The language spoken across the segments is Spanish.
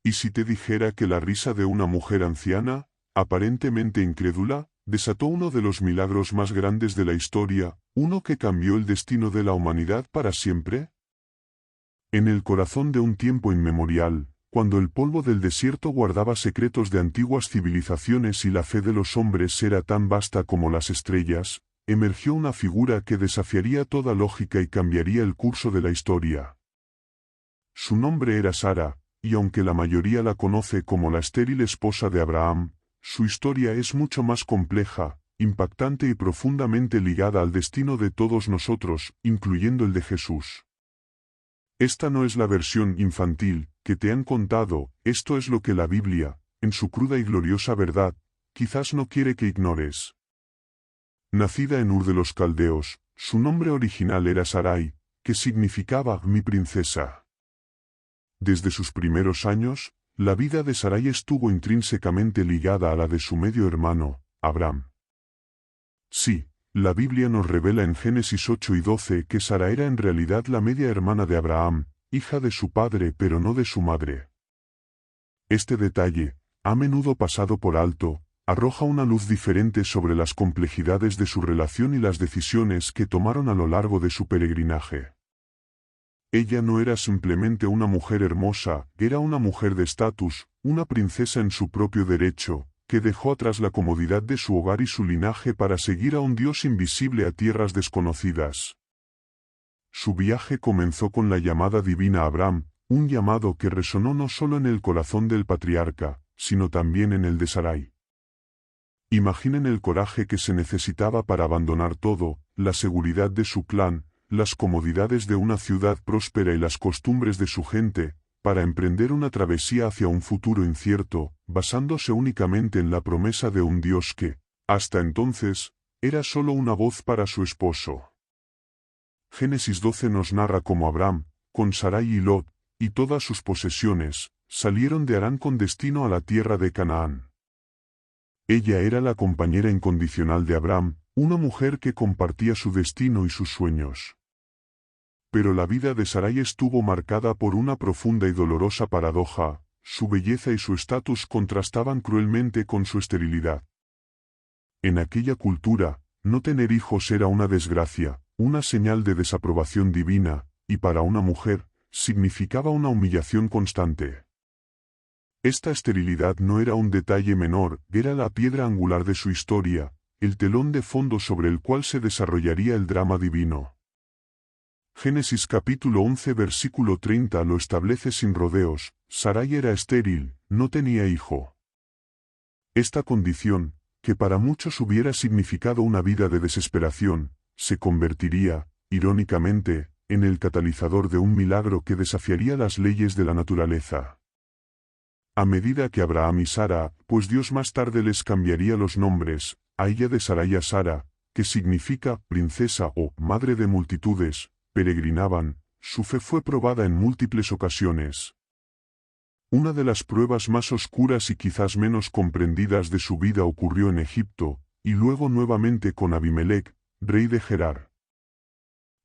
¿Y si te dijera que la risa de una mujer anciana, aparentemente incrédula, desató uno de los milagros más grandes de la historia, uno que cambió el destino de la humanidad para siempre? En el corazón de un tiempo inmemorial, cuando el polvo del desierto guardaba secretos de antiguas civilizaciones y la fe de los hombres era tan vasta como las estrellas, emergió una figura que desafiaría toda lógica y cambiaría el curso de la historia. Su nombre era Sara, y aunque la mayoría la conoce como la estéril esposa de Abraham, su historia es mucho más compleja, impactante y profundamente ligada al destino de todos nosotros, incluyendo el de Jesús. Esta no es la versión infantil que te han contado, esto es lo que la Biblia, en su cruda y gloriosa verdad, quizás no quiere que ignores. Nacida en Ur de los Caldeos, su nombre original era Sarai, que significaba mi princesa. Desde sus primeros años, la vida de Sarai estuvo intrínsecamente ligada a la de su medio hermano, Abraham. Sí, la Biblia nos revela en Génesis 8 y 12 que Sara era en realidad la media hermana de Abraham, hija de su padre pero no de su madre. Este detalle, a menudo pasado por alto, arroja una luz diferente sobre las complejidades de su relación y las decisiones que tomaron a lo largo de su peregrinaje. Ella no era simplemente una mujer hermosa, era una mujer de estatus, una princesa en su propio derecho, que dejó atrás la comodidad de su hogar y su linaje para seguir a un Dios invisible a tierras desconocidas. Su viaje comenzó con la llamada divina a Abraham, un llamado que resonó no solo en el corazón del patriarca, sino también en el de Sarai. Imaginen el coraje que se necesitaba para abandonar todo, la seguridad de su clan, las comodidades de una ciudad próspera y las costumbres de su gente, para emprender una travesía hacia un futuro incierto, basándose únicamente en la promesa de un Dios que, hasta entonces, era solo una voz para su esposo. Génesis 12 nos narra cómo Abraham, con Sarai y Lot, y todas sus posesiones, salieron de Harán con destino a la tierra de Canaán. Ella era la compañera incondicional de Abraham, una mujer que compartía su destino y sus sueños. Pero la vida de Sarai estuvo marcada por una profunda y dolorosa paradoja, su belleza y su estatus contrastaban cruelmente con su esterilidad. En aquella cultura, no tener hijos era una desgracia, una señal de desaprobación divina, y para una mujer, significaba una humillación constante. Esta esterilidad no era un detalle menor, era la piedra angular de su historia, el telón de fondo sobre el cual se desarrollaría el drama divino. Génesis capítulo 11 versículo 30 lo establece sin rodeos, Sarai era estéril, no tenía hijo. Esta condición, que para muchos hubiera significado una vida de desesperación, se convertiría, irónicamente, en el catalizador de un milagro que desafiaría las leyes de la naturaleza. A medida que Abraham y Sara, pues Dios más tarde les cambiaría los nombres, a ella de Sarai a Sara, que significa princesa o madre de multitudes, peregrinaban, su fe fue probada en múltiples ocasiones. Una de las pruebas más oscuras y quizás menos comprendidas de su vida ocurrió en Egipto, y luego nuevamente con Abimelec, rey de Gerar.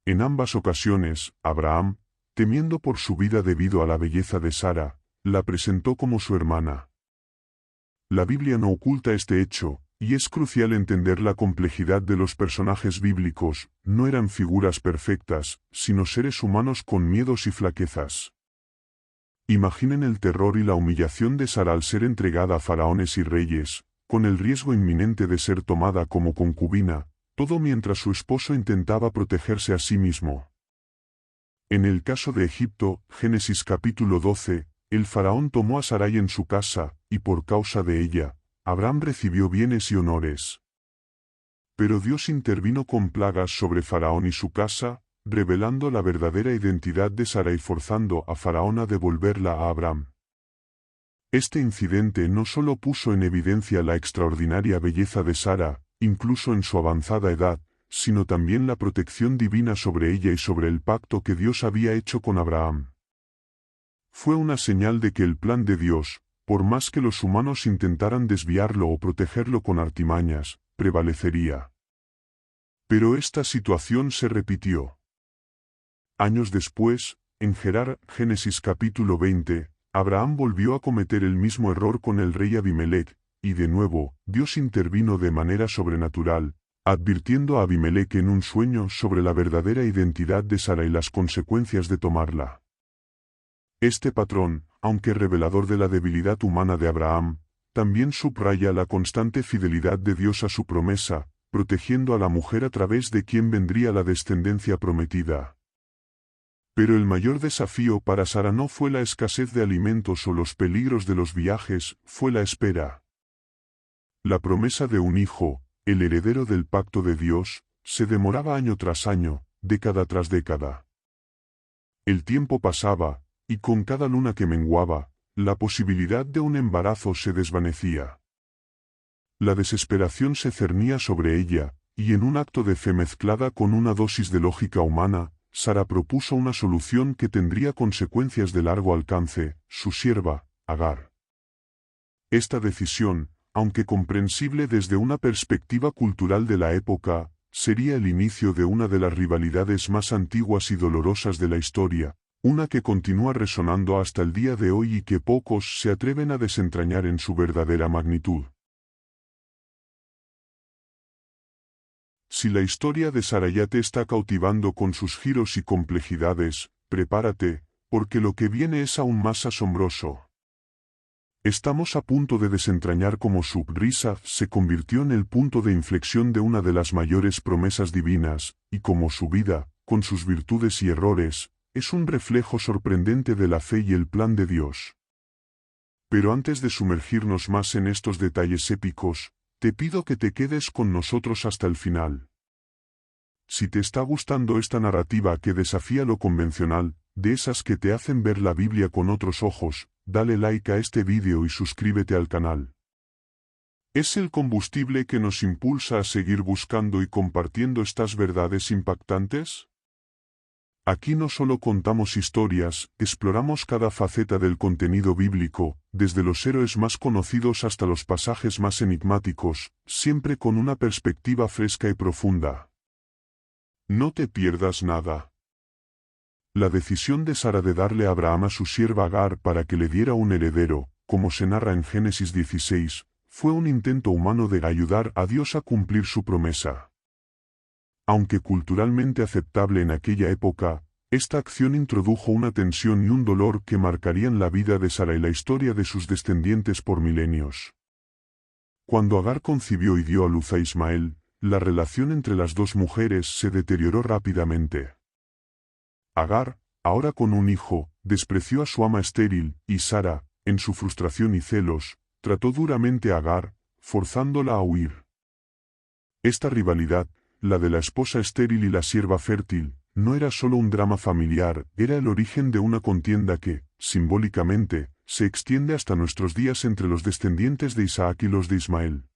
En ambas ocasiones, Abraham, temiendo por su vida debido a la belleza de Sara, la presentó como su hermana. La Biblia no oculta este hecho, y es crucial entender la complejidad de los personajes bíblicos, no eran figuras perfectas, sino seres humanos con miedos y flaquezas. Imaginen el terror y la humillación de Sara al ser entregada a faraones y reyes, con el riesgo inminente de ser tomada como concubina, todo mientras su esposo intentaba protegerse a sí mismo. En el caso de Egipto, Génesis capítulo 12, el faraón tomó a Sarai en su casa, y por causa de ella, Abraham recibió bienes y honores. Pero Dios intervino con plagas sobre Faraón y su casa, revelando la verdadera identidad de Sara y forzando a Faraón a devolverla a Abraham. Este incidente no solo puso en evidencia la extraordinaria belleza de Sara, incluso en su avanzada edad, sino también la protección divina sobre ella y sobre el pacto que Dios había hecho con Abraham. Fue una señal de que el plan de Dios, por más que los humanos intentaran desviarlo o protegerlo con artimañas, prevalecería. Pero esta situación se repitió. Años después, en Gerar, Génesis capítulo 20, Abraham volvió a cometer el mismo error con el rey Abimelech, y de nuevo, Dios intervino de manera sobrenatural, advirtiendo a Abimelech en un sueño sobre la verdadera identidad de Sara y las consecuencias de tomarla. Este patrón, aunque revelador de la debilidad humana de Abraham, también subraya la constante fidelidad de Dios a su promesa, protegiendo a la mujer a través de quien vendría la descendencia prometida. Pero el mayor desafío para Sara no fue la escasez de alimentos o los peligros de los viajes, fue la espera. La promesa de un hijo, el heredero del pacto de Dios, se demoraba año tras año, década tras década. El tiempo pasaba, y con cada luna que menguaba, la posibilidad de un embarazo se desvanecía. La desesperación se cernía sobre ella, y en un acto de fe mezclada con una dosis de lógica humana, Sara propuso una solución que tendría consecuencias de largo alcance: su sierva, Agar. Esta decisión, aunque comprensible desde una perspectiva cultural de la época, sería el inicio de una de las rivalidades más antiguas y dolorosas de la historia, una que continúa resonando hasta el día de hoy y que pocos se atreven a desentrañar en su verdadera magnitud. Si la historia de Sara ya te está cautivando con sus giros y complejidades, prepárate, porque lo que viene es aún más asombroso. Estamos a punto de desentrañar cómo su risa se convirtió en el punto de inflexión de una de las mayores promesas divinas, y cómo su vida, con sus virtudes y errores, es un reflejo sorprendente de la fe y el plan de Dios. Pero antes de sumergirnos más en estos detalles épicos, te pido que te quedes con nosotros hasta el final. Si te está gustando esta narrativa que desafía lo convencional, de esas que te hacen ver la Biblia con otros ojos, dale like a este vídeo y suscríbete al canal. Es el combustible que nos impulsa a seguir buscando y compartiendo estas verdades impactantes. Aquí no solo contamos historias, exploramos cada faceta del contenido bíblico, desde los héroes más conocidos hasta los pasajes más enigmáticos, siempre con una perspectiva fresca y profunda. No te pierdas nada. La decisión de Sara de darle a Abraham a su sierva Agar para que le diera un heredero, como se narra en Génesis 16, fue un intento humano de ayudar a Dios a cumplir su promesa. Aunque culturalmente aceptable en aquella época, esta acción introdujo una tensión y un dolor que marcarían la vida de Sara y la historia de sus descendientes por milenios. Cuando Agar concibió y dio a luz a Ismael, la relación entre las dos mujeres se deterioró rápidamente. Agar, ahora con un hijo, despreció a su ama estéril, y Sara, en su frustración y celos, trató duramente a Agar, forzándola a huir. Esta rivalidad, la de la esposa estéril y la sierva fértil, no era solo un drama familiar, era el origen de una contienda que, simbólicamente, se extiende hasta nuestros días entre los descendientes de Isaac y los de Ismael.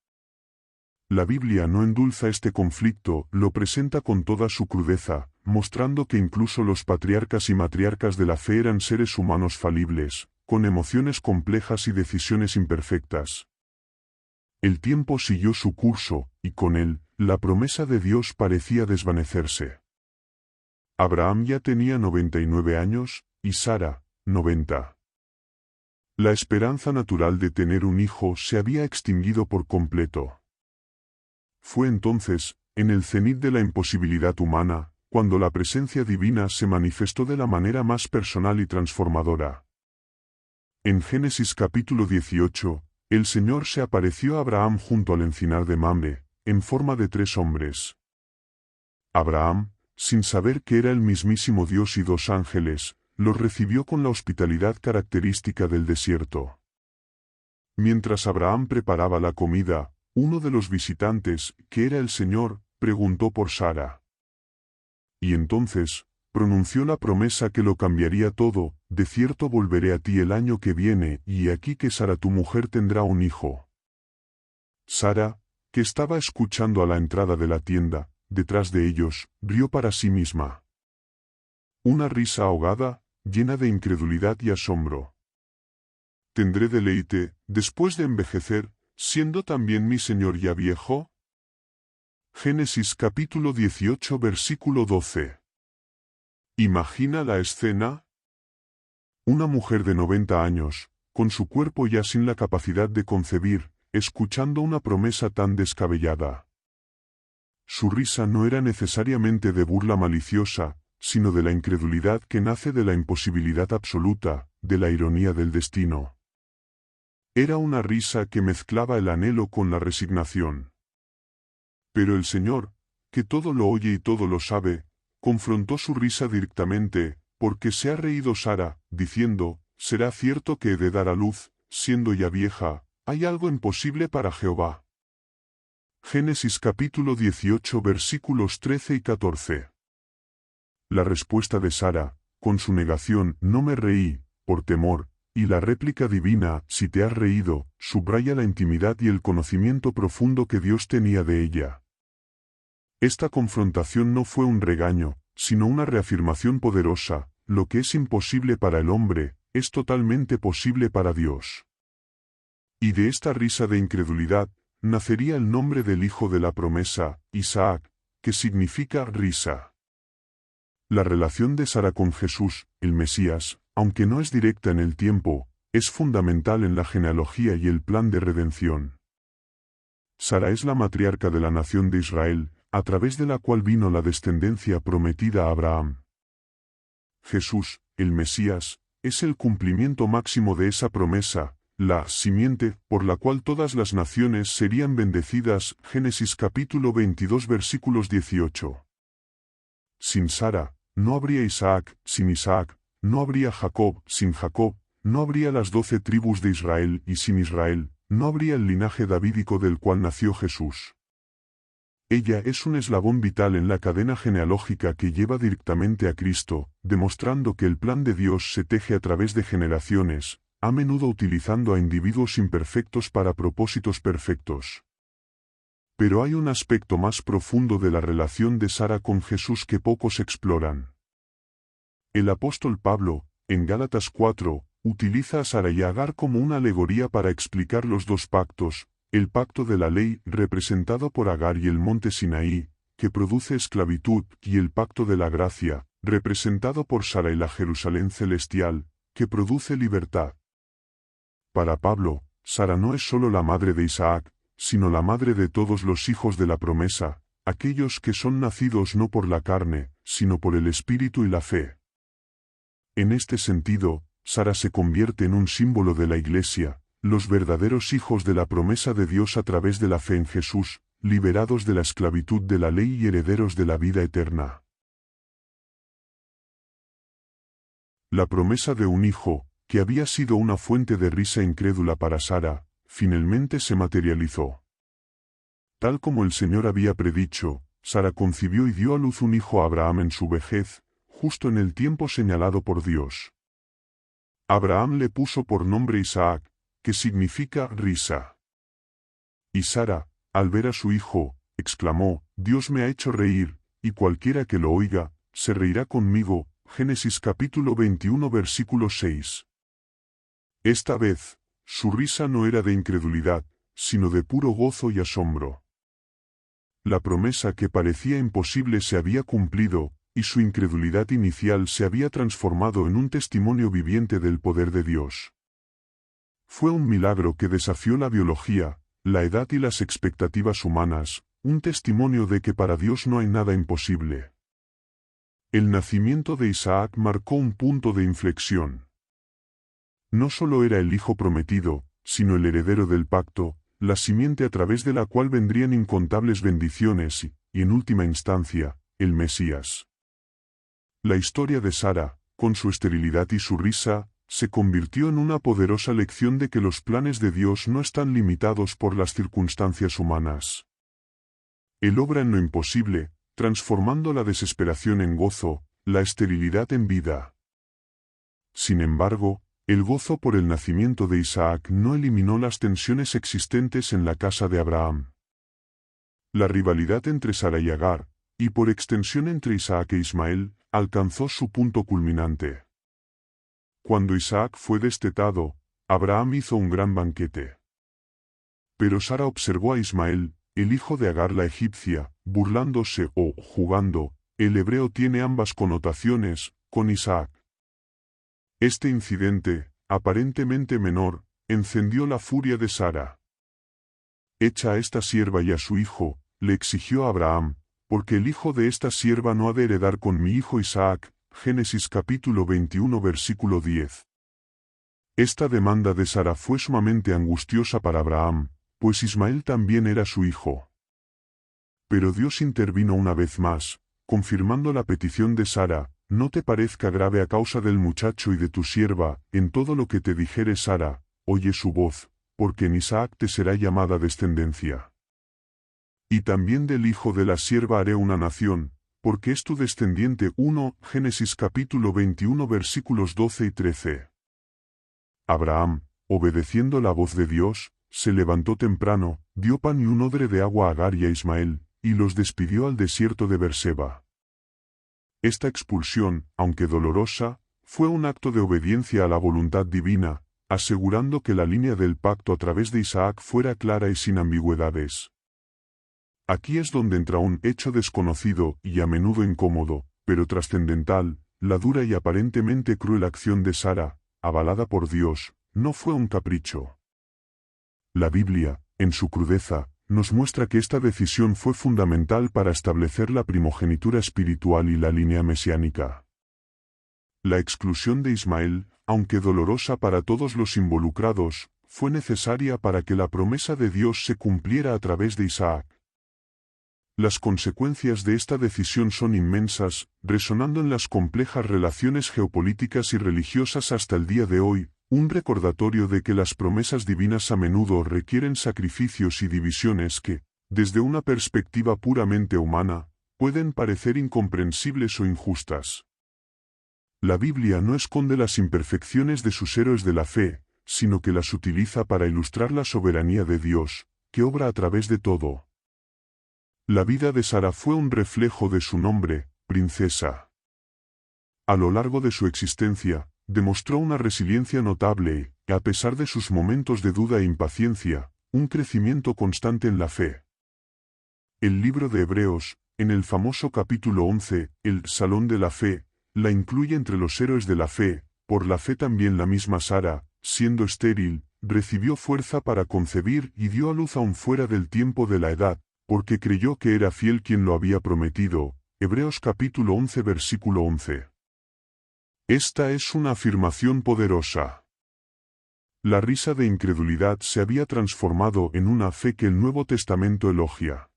La Biblia no endulza este conflicto, lo presenta con toda su crudeza, mostrando que incluso los patriarcas y matriarcas de la fe eran seres humanos falibles, con emociones complejas y decisiones imperfectas. El tiempo siguió su curso, y con él, la promesa de Dios parecía desvanecerse. Abraham ya tenía 99 años, y Sara, 90. La esperanza natural de tener un hijo se había extinguido por completo. Fue entonces, en el cenit de la imposibilidad humana, cuando la presencia divina se manifestó de la manera más personal y transformadora. En Génesis capítulo 18, el Señor se apareció a Abraham junto al encinar de Mamre, en forma de 3 hombres. Abraham, sin saber que era el mismísimo Dios y 2 ángeles, los recibió con la hospitalidad característica del desierto. Mientras Abraham preparaba la comida, uno de los visitantes, que era el Señor, preguntó por Sara. Y entonces, pronunció la promesa que lo cambiaría todo: de cierto volveré a ti el año que viene, y aquí que Sara tu mujer tendrá un hijo. Sara, que estaba escuchando a la entrada de la tienda, detrás de ellos, rió para sí misma. Una risa ahogada, llena de incredulidad y asombro. ¿Tendré deleite, después de envejecer, siendo también mi señor ya viejo? Génesis capítulo 18 versículo 12. Imagina la escena. Una mujer de 90 años, con su cuerpo ya sin la capacidad de concebir, escuchando una promesa tan descabellada. Su risa no era necesariamente de burla maliciosa, sino de la incredulidad que nace de la imposibilidad absoluta, de la ironía del destino. Era una risa que mezclaba el anhelo con la resignación. Pero el Señor, que todo lo oye y todo lo sabe, confrontó su risa directamente, porque se ha reído Sara, diciendo, ¿será cierto que he de dar a luz, siendo ya vieja? ¿Hay algo imposible para Jehová? Génesis capítulo 18 versículos 13 y 14. La respuesta de Sara, con su negación, no me reí, por temor, y la réplica divina, si te has reído, subraya la intimidad y el conocimiento profundo que Dios tenía de ella. Esta confrontación no fue un regaño, sino una reafirmación poderosa: lo que es imposible para el hombre, es totalmente posible para Dios. Y de esta risa de incredulidad, nacería el nombre del hijo de la promesa, Isaac, que significa risa. La relación de Sara con Jesús, el Mesías, aunque no es directa en el tiempo, es fundamental en la genealogía y el plan de redención. Sara es la matriarca de la nación de Israel, a través de la cual vino la descendencia prometida a Abraham. Jesús, el Mesías, es el cumplimiento máximo de esa promesa, la simiente, por la cual todas las naciones serían bendecidas. Génesis capítulo 22 versículos 18. Sin Sara, no habría Isaac; sin Isaac, no habría Jacob; sin Jacob, no habría las 12 tribus de Israel; y sin Israel, no habría el linaje davídico del cual nació Jesús. Ella es un eslabón vital en la cadena genealógica que lleva directamente a Cristo, demostrando que el plan de Dios se teje a través de generaciones, a menudo utilizando a individuos imperfectos para propósitos perfectos. Pero hay un aspecto más profundo de la relación de Sara con Jesús que pocos exploran. El apóstol Pablo, en Gálatas 4, utiliza a Sara y a Agar como una alegoría para explicar los dos pactos: el pacto de la ley, representado por Agar y el monte Sinaí, que produce esclavitud, y el pacto de la gracia, representado por Sara y la Jerusalén celestial, que produce libertad. Para Pablo, Sara no es solo la madre de Isaac, sino la madre de todos los hijos de la promesa, aquellos que son nacidos no por la carne, sino por el Espíritu y la fe. En este sentido, Sara se convierte en un símbolo de la Iglesia, los verdaderos hijos de la promesa de Dios a través de la fe en Jesús, liberados de la esclavitud de la ley y herederos de la vida eterna. La promesa de un hijo, que había sido una fuente de risa incrédula para Sara, finalmente se materializó. Tal como el Señor había predicho, Sara concibió y dio a luz un hijo a Abraham en su vejez, justo en el tiempo señalado por Dios. Abraham le puso por nombre Isaac, que significa risa. Y Sara, al ver a su hijo, exclamó: Dios me ha hecho reír, y cualquiera que lo oiga, se reirá conmigo. Génesis capítulo 21 versículo 6. Esta vez, su risa no era de incredulidad, sino de puro gozo y asombro. La promesa que parecía imposible se había cumplido, y su incredulidad inicial se había transformado en un testimonio viviente del poder de Dios. Fue un milagro que desafió la biología, la edad y las expectativas humanas, un testimonio de que para Dios no hay nada imposible. El nacimiento de Isaac marcó un punto de inflexión. No solo era el hijo prometido, sino el heredero del pacto, la simiente a través de la cual vendrían incontables bendiciones y, en última instancia, el Mesías. La historia de Sara, con su esterilidad y su risa, se convirtió en una poderosa lección de que los planes de Dios no están limitados por las circunstancias humanas. Él obra en lo imposible, transformando la desesperación en gozo, la esterilidad en vida. Sin embargo, el gozo por el nacimiento de Isaac no eliminó las tensiones existentes en la casa de Abraham. La rivalidad entre Sara y Agar, y por extensión entre Isaac e Ismael, alcanzó su punto culminante. Cuando Isaac fue destetado, Abraham hizo un gran banquete. Pero Sara observó a Ismael, el hijo de Agar la egipcia, burlándose o jugando. El hebreo tiene ambas connotaciones, con Isaac. Este incidente, aparentemente menor, encendió la furia de Sara. Echa a esta sierva y a su hijo, le exigió a Abraham, porque el hijo de esta sierva no ha de heredar con mi hijo Isaac. Génesis capítulo 21 versículo 10. Esta demanda de Sara fue sumamente angustiosa para Abraham, pues Ismael también era su hijo. Pero Dios intervino una vez más, confirmando la petición de Sara: no te parezca grave a causa del muchacho y de tu sierva, en todo lo que te dijere Sara, oye su voz, porque en Isaac te será llamada descendencia. Y también del hijo de la sierva haré una nación, porque es tu descendiente. 1 Génesis capítulo 21 versículos 12 y 13. Abraham, obedeciendo la voz de Dios, se levantó temprano, dio pan y un odre de agua a Agar y a Ismael, y los despidió al desierto de Berseba. Esta expulsión, aunque dolorosa, fue un acto de obediencia a la voluntad divina, asegurando que la línea del pacto a través de Isaac fuera clara y sin ambigüedades. Aquí es donde entra un hecho desconocido y a menudo incómodo, pero trascendental: la dura y aparentemente cruel acción de Sara, avalada por Dios, no fue un capricho. La Biblia, en su crudeza, nos muestra que esta decisión fue fundamental para establecer la primogenitura espiritual y la línea mesiánica. La exclusión de Ismael, aunque dolorosa para todos los involucrados, fue necesaria para que la promesa de Dios se cumpliera a través de Isaac. Las consecuencias de esta decisión son inmensas, resonando en las complejas relaciones geopolíticas y religiosas hasta el día de hoy, un recordatorio de que las promesas divinas a menudo requieren sacrificios y divisiones que, desde una perspectiva puramente humana, pueden parecer incomprensibles o injustas. La Biblia no esconde las imperfecciones de sus héroes de la fe, sino que las utiliza para ilustrar la soberanía de Dios, que obra a través de todo. La vida de Sara fue un reflejo de su nombre, princesa. A lo largo de su existencia, demostró una resiliencia notable y, a pesar de sus momentos de duda e impaciencia, un crecimiento constante en la fe. El libro de Hebreos, en el famoso capítulo 11, el Salón de la Fe, la incluye entre los héroes de la fe. Por la fe también la misma Sara, siendo estéril, recibió fuerza para concebir y dio a luz aún fuera del tiempo de la edad, porque creyó que era fiel quien lo había prometido. Hebreos capítulo 11 versículo 11. Esta es una afirmación poderosa. La risa de incredulidad se había transformado en una fe que el Nuevo Testamento elogia.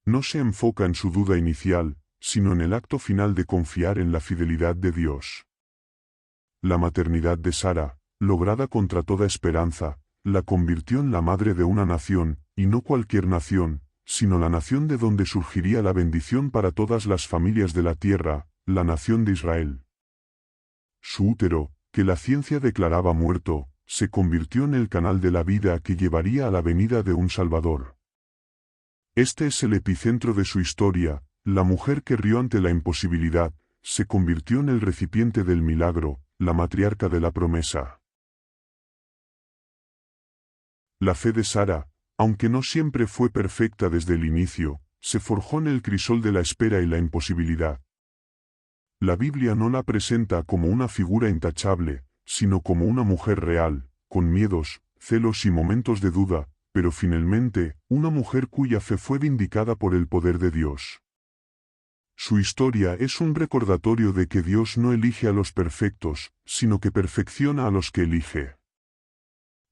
No se enfoca en su duda inicial, sino en el acto final de confiar en la fidelidad de Dios. La maternidad de Sara, lograda contra toda esperanza, la convirtió en la madre de una nación, y no cualquier nación, sino la nación de donde surgiría la bendición para todas las familias de la tierra, la nación de Israel. Su útero, que la ciencia declaraba muerto, se convirtió en el canal de la vida que llevaría a la venida de un Salvador. Este es el epicentro de su historia. La mujer que rió ante la imposibilidad, se convirtió en el recipiente del milagro, la matriarca de la promesa. La fe de Sara, aunque no siempre fue perfecta desde el inicio, se forjó en el crisol de la espera y la imposibilidad. La Biblia no la presenta como una figura intachable, sino como una mujer real, con miedos, celos y momentos de duda, pero finalmente, una mujer cuya fe fue vindicada por el poder de Dios. Su historia es un recordatorio de que Dios no elige a los perfectos, sino que perfecciona a los que elige.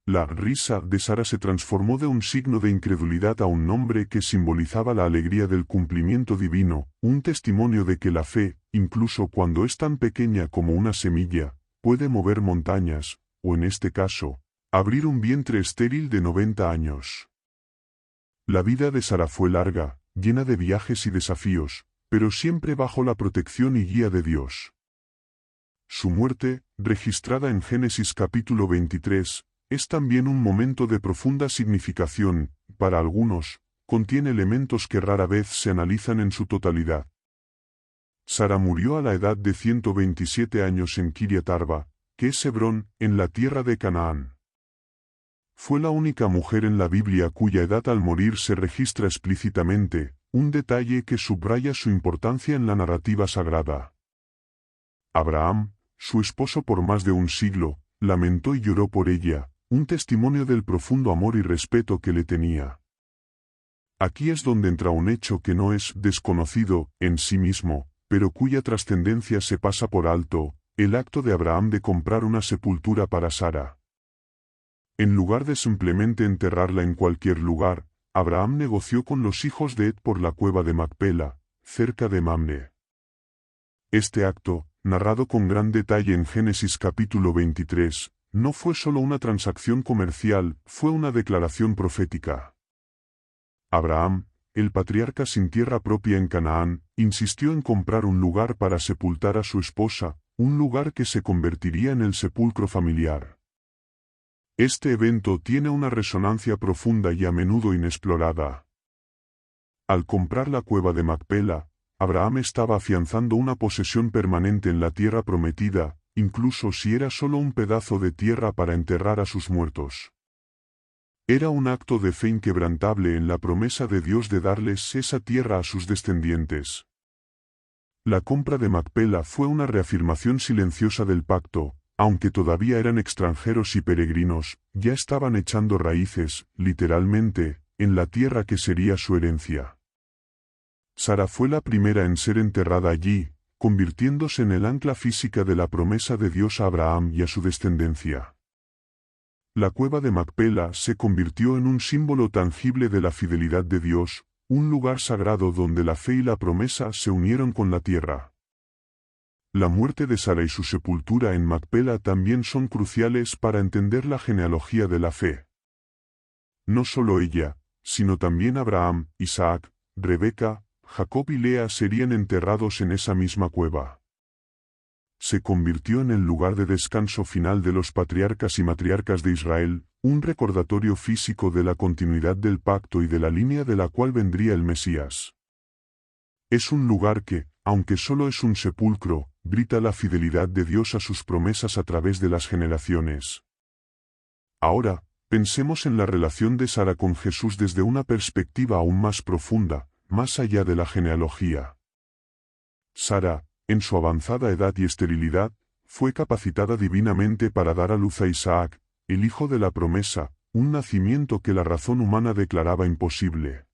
La risa de Sara se transformó de un signo de incredulidad a un nombre que simbolizaba la alegría del cumplimiento divino, un testimonio de que la fe, incluso cuando es tan pequeña como una semilla, puede mover montañas, o en este caso, abrir un vientre estéril de 90 años. La vida de Sara fue larga, llena de viajes y desafíos, pero siempre bajo la protección y guía de Dios. Su muerte, registrada en Génesis capítulo 23, es también un momento de profunda significación. Para algunos, contiene elementos que rara vez se analizan en su totalidad. Sara murió a la edad de 127 años en Kiriat Arba, que es Hebrón, en la tierra de Canaán. Fue la única mujer en la Biblia cuya edad al morir se registra explícitamente, un detalle que subraya su importancia en la narrativa sagrada. Abraham, su esposo por más de un siglo, lamentó y lloró por ella, un testimonio del profundo amor y respeto que le tenía. Aquí es donde entra un hecho que no es desconocido en sí mismo, pero cuya trascendencia se pasa por alto, el acto de Abraham de comprar una sepultura para Sara. En lugar de simplemente enterrarla en cualquier lugar, Abraham negoció con los hijos de Ed por la cueva de Macpela, cerca de Mamre. Este acto, narrado con gran detalle en Génesis capítulo 23, no fue solo una transacción comercial, fue una declaración profética. Abraham, el patriarca sin tierra propia en Canaán, insistió en comprar un lugar para sepultar a su esposa, un lugar que se convertiría en el sepulcro familiar. Este evento tiene una resonancia profunda y a menudo inexplorada. Al comprar la cueva de Macpela, Abraham estaba afianzando una posesión permanente en la tierra prometida, incluso si era solo un pedazo de tierra para enterrar a sus muertos. Era un acto de fe inquebrantable en la promesa de Dios de darles esa tierra a sus descendientes. La compra de Macpela fue una reafirmación silenciosa del pacto, aunque todavía eran extranjeros y peregrinos, ya estaban echando raíces, literalmente, en la tierra que sería su herencia. Sara fue la primera en ser enterrada allí, convirtiéndose en el ancla física de la promesa de Dios a Abraham y a su descendencia. La cueva de Macpela se convirtió en un símbolo tangible de la fidelidad de Dios, un lugar sagrado donde la fe y la promesa se unieron con la tierra. La muerte de Sara y su sepultura en Macpela también son cruciales para entender la genealogía de la fe. No solo ella, sino también Abraham, Isaac, Rebeca, Jacob y Lea serían enterrados en esa misma cueva. Se convirtió en el lugar de descanso final de los patriarcas y matriarcas de Israel, un recordatorio físico de la continuidad del pacto y de la línea de la cual vendría el Mesías. Es un lugar que, aunque solo es un sepulcro, grita la fidelidad de Dios a sus promesas a través de las generaciones. Ahora, pensemos en la relación de Sara con Jesús desde una perspectiva aún más profunda, más allá de la genealogía. Sara, en su avanzada edad y esterilidad, fue capacitada divinamente para dar a luz a Isaac, el hijo de la promesa, un nacimiento que la razón humana declaraba imposible.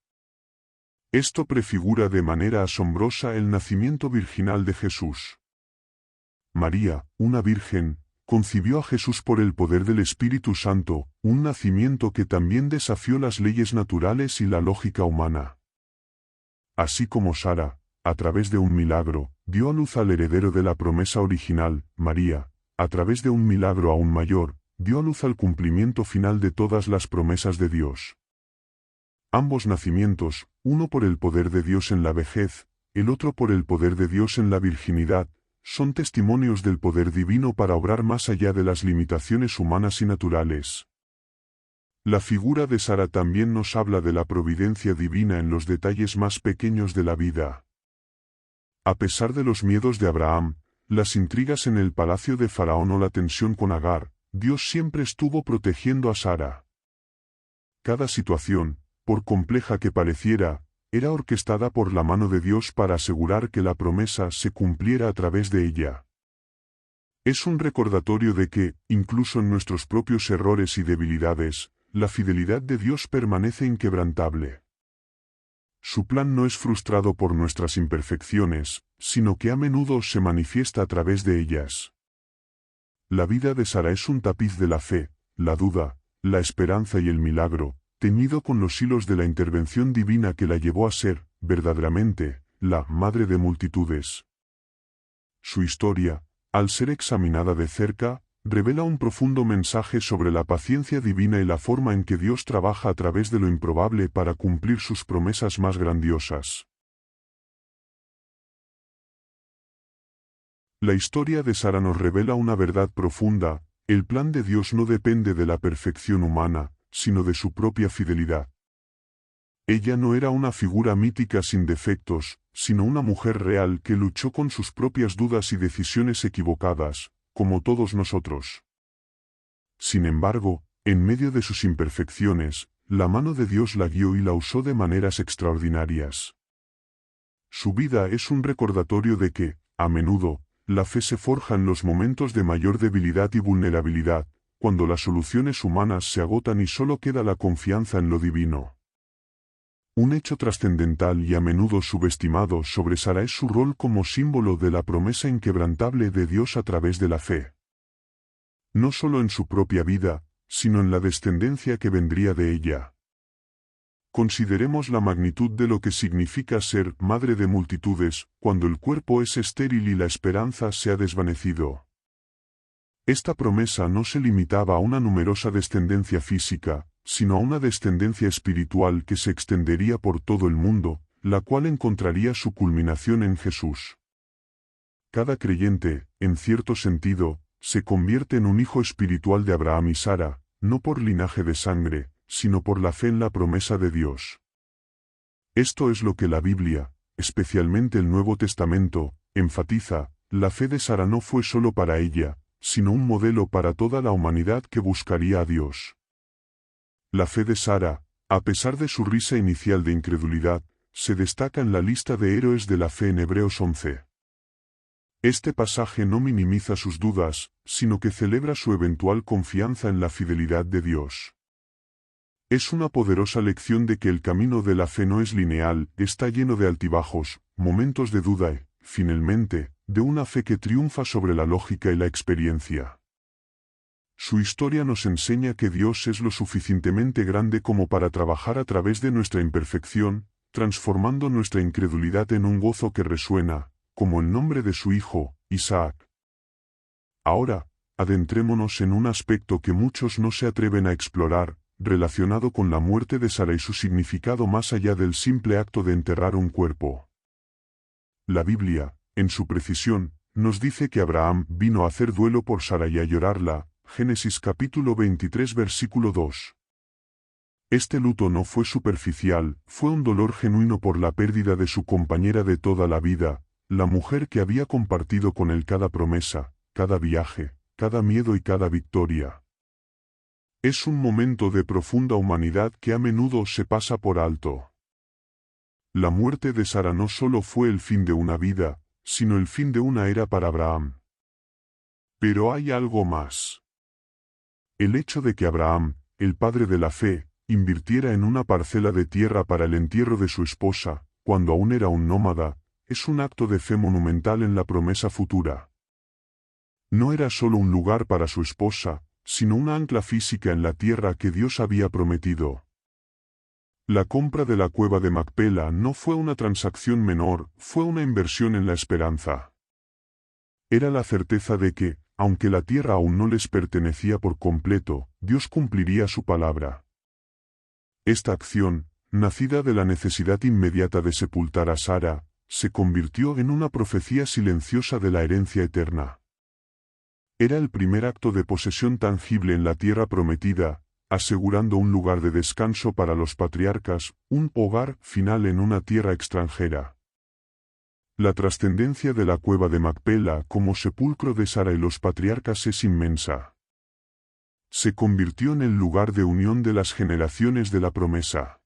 Esto prefigura de manera asombrosa el nacimiento virginal de Jesús. María, una virgen, concibió a Jesús por el poder del Espíritu Santo, un nacimiento que también desafió las leyes naturales y la lógica humana. Así como Sara, a través de un milagro, dio a luz al heredero de la promesa original, María, a través de un milagro aún mayor, dio a luz al cumplimiento final de todas las promesas de Dios. Ambos nacimientos, uno por el poder de Dios en la vejez, el otro por el poder de Dios en la virginidad, son testimonios del poder divino para obrar más allá de las limitaciones humanas y naturales. La figura de Sara también nos habla de la providencia divina en los detalles más pequeños de la vida. A pesar de los miedos de Abraham, las intrigas en el palacio de Faraón o la tensión con Agar, Dios siempre estuvo protegiendo a Sara. Cada situación, por compleja que pareciera, era orquestada por la mano de Dios para asegurar que la promesa se cumpliera a través de ella. Es un recordatorio de que, incluso en nuestros propios errores y debilidades, la fidelidad de Dios permanece inquebrantable. Su plan no es frustrado por nuestras imperfecciones, sino que a menudo se manifiesta a través de ellas. La vida de Sara es un tapiz de la fe, la duda, la esperanza y el milagro, teñido con los hilos de la intervención divina que la llevó a ser, verdaderamente, la madre de multitudes. Su historia, al ser examinada de cerca, revela un profundo mensaje sobre la paciencia divina y la forma en que Dios trabaja a través de lo improbable para cumplir sus promesas más grandiosas. La historia de Sara nos revela una verdad profunda: el plan de Dios no depende de la perfección humana, sino de su propia fidelidad. Ella no era una figura mítica sin defectos, sino una mujer real que luchó con sus propias dudas y decisiones equivocadas, como todos nosotros. Sin embargo, en medio de sus imperfecciones, la mano de Dios la guió y la usó de maneras extraordinarias. Su vida es un recordatorio de que, a menudo, la fe se forja en los momentos de mayor debilidad y vulnerabilidad, cuando las soluciones humanas se agotan y solo queda la confianza en lo divino. Un hecho trascendental y a menudo subestimado sobre Sara es su rol como símbolo de la promesa inquebrantable de Dios a través de la fe. No solo en su propia vida, sino en la descendencia que vendría de ella. Consideremos la magnitud de lo que significa ser madre de multitudes, cuando el cuerpo es estéril y la esperanza se ha desvanecido. Esta promesa no se limitaba a una numerosa descendencia física, sino a una descendencia espiritual que se extendería por todo el mundo, la cual encontraría su culminación en Jesús. Cada creyente, en cierto sentido, se convierte en un hijo espiritual de Abraham y Sara, no por linaje de sangre, sino por la fe en la promesa de Dios. Esto es lo que la Biblia, especialmente el Nuevo Testamento, enfatiza: la fe de Sara no fue solo para ella, sino un modelo para toda la humanidad que buscaría a Dios. La fe de Sara, a pesar de su risa inicial de incredulidad, se destaca en la lista de héroes de la fe en Hebreos 11. Este pasaje no minimiza sus dudas, sino que celebra su eventual confianza en la fidelidad de Dios. Es una poderosa lección de que el camino de la fe no es lineal, está lleno de altibajos, momentos de duda y, finalmente, de una fe que triunfa sobre la lógica y la experiencia. Su historia nos enseña que Dios es lo suficientemente grande como para trabajar a través de nuestra imperfección, transformando nuestra incredulidad en un gozo que resuena, como el nombre de su hijo, Isaac. Ahora, adentrémonos en un aspecto que muchos no se atreven a explorar, relacionado con la muerte de Sara y su significado más allá del simple acto de enterrar un cuerpo. La Biblia, en su precisión, nos dice que Abraham vino a hacer duelo por Sara y a llorarla, Génesis capítulo 23 versículo 2. Este luto no fue superficial, fue un dolor genuino por la pérdida de su compañera de toda la vida, la mujer que había compartido con él cada promesa, cada viaje, cada miedo y cada victoria. Es un momento de profunda humanidad que a menudo se pasa por alto. La muerte de Sara no solo fue el fin de una vida, sino el fin de una era para Abraham. Pero hay algo más. El hecho de que Abraham, el padre de la fe, invirtiera en una parcela de tierra para el entierro de su esposa, cuando aún era un nómada, es un acto de fe monumental en la promesa futura. No era solo un lugar para su esposa, sino una ancla física en la tierra que Dios había prometido. La compra de la cueva de Macpela no fue una transacción menor, fue una inversión en la esperanza. Era la certeza de que, aunque la tierra aún no les pertenecía por completo, Dios cumpliría su palabra. Esta acción, nacida de la necesidad inmediata de sepultar a Sara, se convirtió en una profecía silenciosa de la herencia eterna. Era el primer acto de posesión tangible en la tierra prometida, asegurando un lugar de descanso para los patriarcas, un hogar final en una tierra extranjera. La trascendencia de la cueva de Macpela como sepulcro de Sara y los patriarcas es inmensa. Se convirtió en el lugar de unión de las generaciones de la promesa.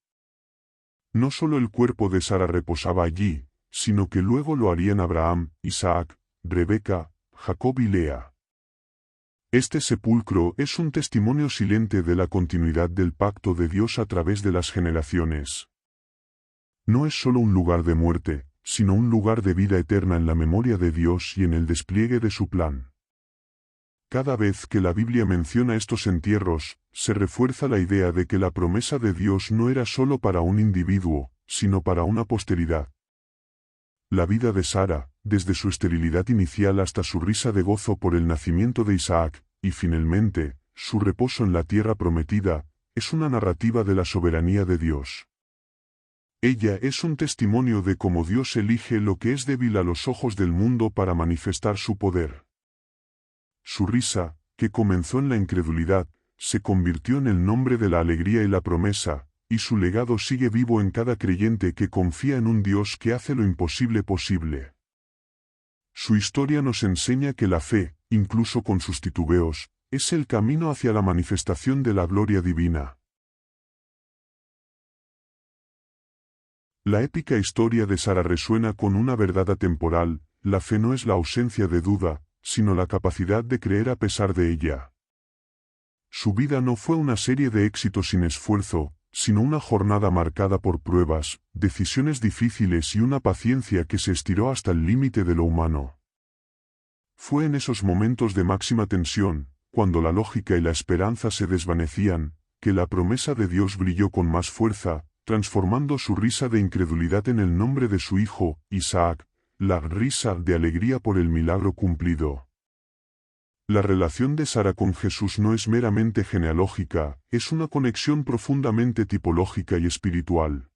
No solo el cuerpo de Sara reposaba allí, sino que luego lo harían Abraham, Isaac, Rebeca, Jacob y Lea. Este sepulcro es un testimonio silente de la continuidad del pacto de Dios a través de las generaciones. No es solo un lugar de muerte, sino un lugar de vida eterna en la memoria de Dios y en el despliegue de su plan. Cada vez que la Biblia menciona estos entierros, se refuerza la idea de que la promesa de Dios no era solo para un individuo, sino para una posteridad. La vida de Sara, desde su esterilidad inicial hasta su risa de gozo por el nacimiento de Isaac, y finalmente, su reposo en la tierra prometida, es una narrativa de la soberanía de Dios. Ella es un testimonio de cómo Dios elige lo que es débil a los ojos del mundo para manifestar su poder. Su risa, que comenzó en la incredulidad, se convirtió en el nombre de la alegría y la promesa, y su legado sigue vivo en cada creyente que confía en un Dios que hace lo imposible posible. Su historia nos enseña que la fe, incluso con sus titubeos, es el camino hacia la manifestación de la gloria divina. La épica historia de Sara resuena con una verdad atemporal: la fe no es la ausencia de duda, sino la capacidad de creer a pesar de ella. Su vida no fue una serie de éxitos sin esfuerzo, sino una jornada marcada por pruebas, decisiones difíciles y una paciencia que se estiró hasta el límite de lo humano. Fue en esos momentos de máxima tensión, cuando la lógica y la esperanza se desvanecían, que la promesa de Dios brilló con más fuerza, transformando su risa de incredulidad en el nombre de su hijo, Isaac, la risa de alegría por el milagro cumplido. La relación de Sara con Jesús no es meramente genealógica, es una conexión profundamente tipológica y espiritual.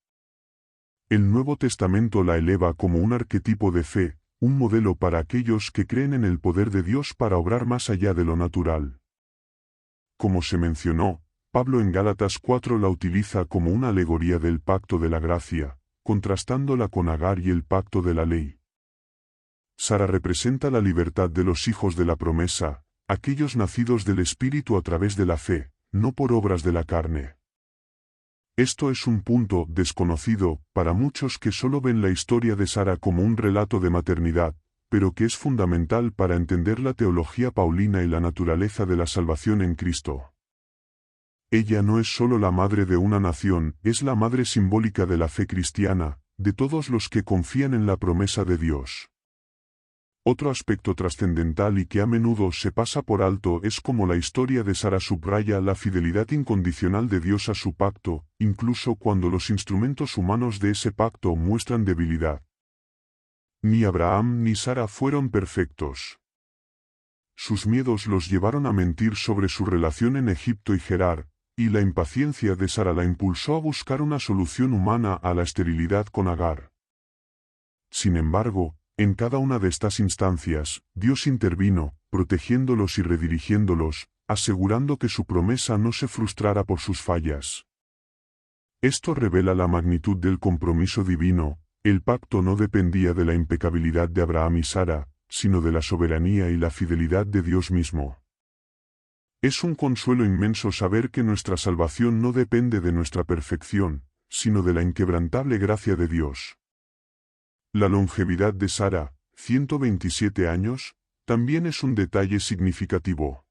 El Nuevo Testamento la eleva como un arquetipo de fe, un modelo para aquellos que creen en el poder de Dios para obrar más allá de lo natural. Como se mencionó, Pablo en Gálatas 4 la utiliza como una alegoría del pacto de la gracia, contrastándola con Agar y el pacto de la ley. Sara representa la libertad de los hijos de la promesa, aquellos nacidos del Espíritu a través de la fe, no por obras de la carne. Esto es un punto desconocido para muchos que solo ven la historia de Sara como un relato de maternidad, pero que es fundamental para entender la teología paulina y la naturaleza de la salvación en Cristo. Ella no es solo la madre de una nación, es la madre simbólica de la fe cristiana, de todos los que confían en la promesa de Dios. Otro aspecto trascendental y que a menudo se pasa por alto es cómo la historia de Sara subraya la fidelidad incondicional de Dios a su pacto, incluso cuando los instrumentos humanos de ese pacto muestran debilidad. Ni Abraham ni Sara fueron perfectos. Sus miedos los llevaron a mentir sobre su relación en Egipto y Gerar, y la impaciencia de Sara la impulsó a buscar una solución humana a la esterilidad con Agar. Sin embargo, en cada una de estas instancias, Dios intervino, protegiéndolos y redirigiéndolos, asegurando que su promesa no se frustrara por sus fallas. Esto revela la magnitud del compromiso divino. El pacto no dependía de la impecabilidad de Abraham y Sara, sino de la soberanía y la fidelidad de Dios mismo. Es un consuelo inmenso saber que nuestra salvación no depende de nuestra perfección, sino de la inquebrantable gracia de Dios. La longevidad de Sara, 127 años, también es un detalle significativo.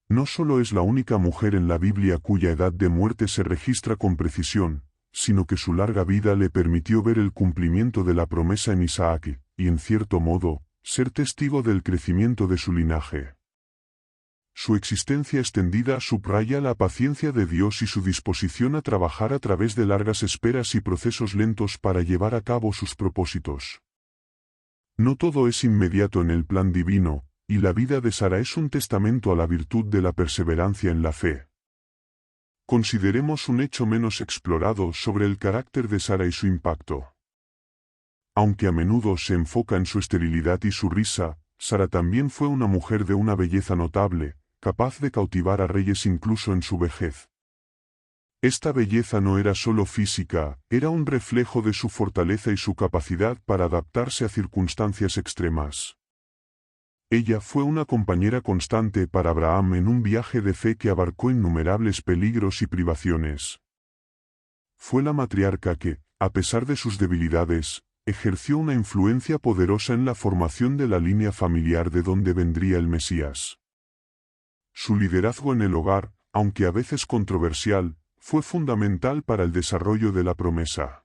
No solo es la única mujer en la Biblia cuya edad de muerte se registra con precisión, sino que su larga vida le permitió ver el cumplimiento de la promesa en Isaac, y en cierto modo, ser testigo del crecimiento de su linaje. Su existencia extendida subraya la paciencia de Dios y su disposición a trabajar a través de largas esperas y procesos lentos para llevar a cabo sus propósitos. No todo es inmediato en el plan divino, y la vida de Sara es un testamento a la virtud de la perseverancia en la fe. Consideremos un hecho menos explorado sobre el carácter de Sara y su impacto. Aunque a menudo se enfoca en su esterilidad y su risa, Sara también fue una mujer de una belleza notable, capaz de cautivar a reyes incluso en su vejez. Esta belleza no era solo física, era un reflejo de su fortaleza y su capacidad para adaptarse a circunstancias extremas. Ella fue una compañera constante para Abraham en un viaje de fe que abarcó innumerables peligros y privaciones. Fue la matriarca que, a pesar de sus debilidades, ejerció una influencia poderosa en la formación de la línea familiar de donde vendría el Mesías. Su liderazgo en el hogar, aunque a veces controversial, fue fundamental para el desarrollo de la promesa.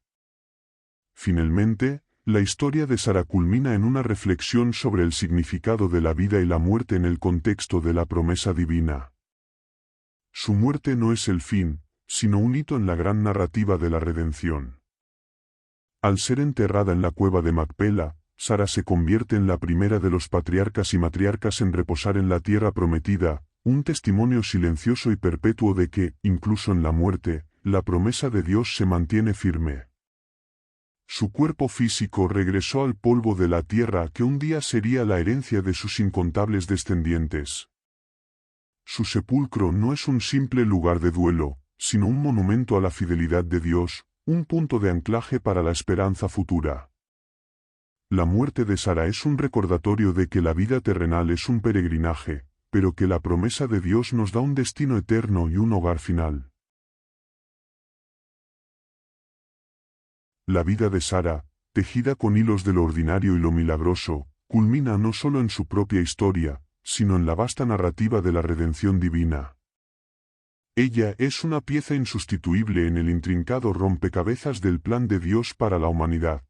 Finalmente, la historia de Sara culmina en una reflexión sobre el significado de la vida y la muerte en el contexto de la promesa divina. Su muerte no es el fin, sino un hito en la gran narrativa de la redención. Al ser enterrada en la cueva de Macpela, Sara se convierte en la primera de los patriarcas y matriarcas en reposar en la tierra prometida, un testimonio silencioso y perpetuo de que, incluso en la muerte, la promesa de Dios se mantiene firme. Su cuerpo físico regresó al polvo de la tierra que un día sería la herencia de sus incontables descendientes. Su sepulcro no es un simple lugar de duelo, sino un monumento a la fidelidad de Dios, un punto de anclaje para la esperanza futura. La muerte de Sara es un recordatorio de que la vida terrenal es un peregrinaje, pero que la promesa de Dios nos da un destino eterno y un hogar final. La vida de Sara, tejida con hilos de lo ordinario y lo milagroso, culmina no solo en su propia historia, sino en la vasta narrativa de la redención divina. Ella es una pieza insustituible en el intrincado rompecabezas del plan de Dios para la humanidad.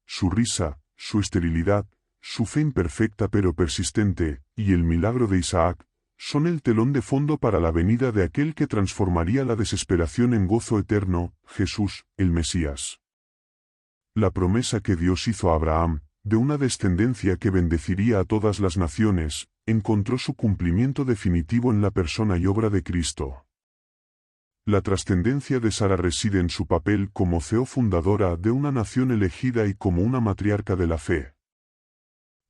Su risa, su esterilidad, su fe imperfecta pero persistente, y el milagro de Isaac, son el telón de fondo para la venida de aquel que transformaría la desesperación en gozo eterno, Jesús, el Mesías. La promesa que Dios hizo a Abraham, de una descendencia que bendeciría a todas las naciones, encontró su cumplimiento definitivo en la persona y obra de Cristo. La trascendencia de Sara reside en su papel como CEO fundadora de una nación elegida y como una matriarca de la fe.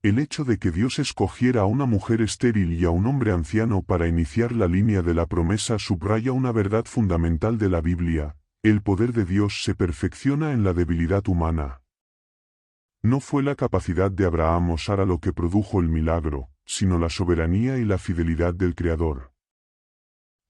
El hecho de que Dios escogiera a una mujer estéril y a un hombre anciano para iniciar la línea de la promesa subraya una verdad fundamental de la Biblia: el poder de Dios se perfecciona en la debilidad humana. No fue la capacidad de Abraham o Sara lo que produjo el milagro, sino la soberanía y la fidelidad del Creador.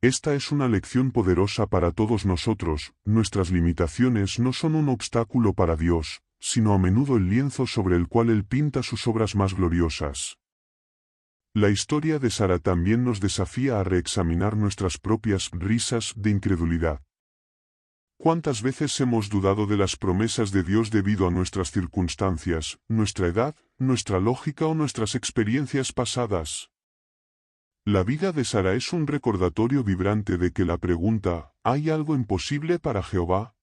Esta es una lección poderosa para todos nosotros: nuestras limitaciones no son un obstáculo para Dios, sino a menudo el lienzo sobre el cual Él pinta sus obras más gloriosas. La historia de Sara también nos desafía a reexaminar nuestras propias risas de incredulidad. ¿Cuántas veces hemos dudado de las promesas de Dios debido a nuestras circunstancias, nuestra edad, nuestra lógica o nuestras experiencias pasadas? La vida de Sara es un recordatorio vibrante de que la pregunta, ¿hay algo imposible para Jehová?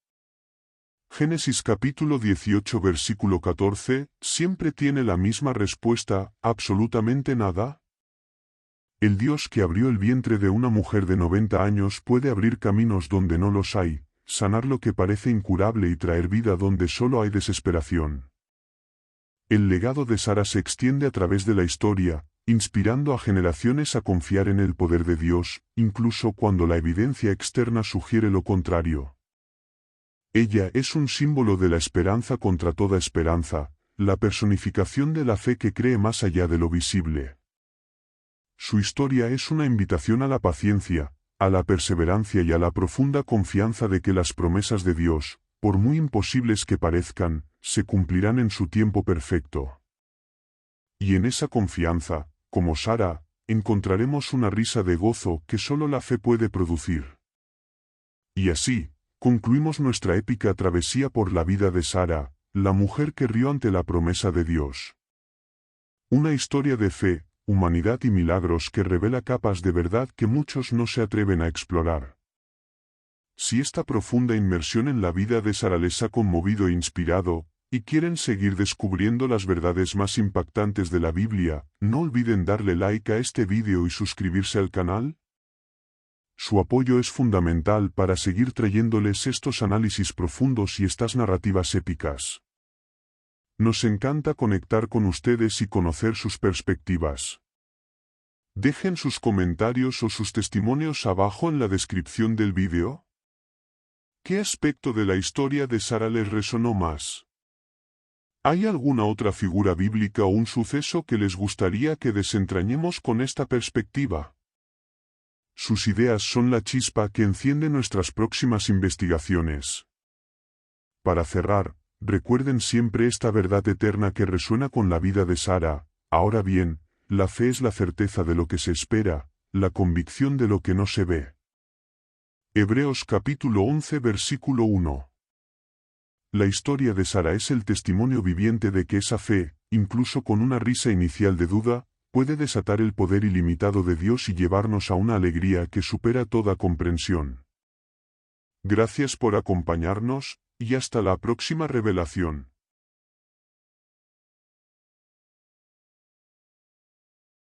Génesis capítulo 18 versículo 14, siempre tiene la misma respuesta: absolutamente nada. El Dios que abrió el vientre de una mujer de 90 años puede abrir caminos donde no los hay, sanar lo que parece incurable y traer vida donde solo hay desesperación. El legado de Sara se extiende a través de la historia, inspirando a generaciones a confiar en el poder de Dios, incluso cuando la evidencia externa sugiere lo contrario. Ella es un símbolo de la esperanza contra toda esperanza, la personificación de la fe que cree más allá de lo visible. Su historia es una invitación a la paciencia, a la perseverancia y a la profunda confianza de que las promesas de Dios, por muy imposibles que parezcan, se cumplirán en su tiempo perfecto. Y en esa confianza, como Sara, encontraremos una risa de gozo que solo la fe puede producir. Y así, concluimos nuestra épica travesía por la vida de Sara, la mujer que rió ante la promesa de Dios. Una historia de fe, humanidad y milagros que revela capas de verdad que muchos no se atreven a explorar. Si esta profunda inmersión en la vida de Sara les ha conmovido e inspirado, y quieren seguir descubriendo las verdades más impactantes de la Biblia, no olviden darle like a este vídeo y suscribirse al canal. Su apoyo es fundamental para seguir trayéndoles estos análisis profundos y estas narrativas épicas. Nos encanta conectar con ustedes y conocer sus perspectivas. Dejen sus comentarios o sus testimonios abajo en la descripción del vídeo. ¿Qué aspecto de la historia de Sara les resonó más? ¿Hay alguna otra figura bíblica o un suceso que les gustaría que desentrañemos con esta perspectiva? Sus ideas son la chispa que enciende nuestras próximas investigaciones. Para cerrar, recuerden siempre esta verdad eterna que resuena con la vida de Sara: ahora bien, la fe es la certeza de lo que se espera, la convicción de lo que no se ve. Hebreos capítulo 11 versículo 1. La historia de Sara es el testimonio viviente de que esa fe, incluso con una risa inicial de duda, puede desatar el poder ilimitado de Dios y llevarnos a una alegría que supera toda comprensión. Gracias por acompañarnos, y hasta la próxima revelación.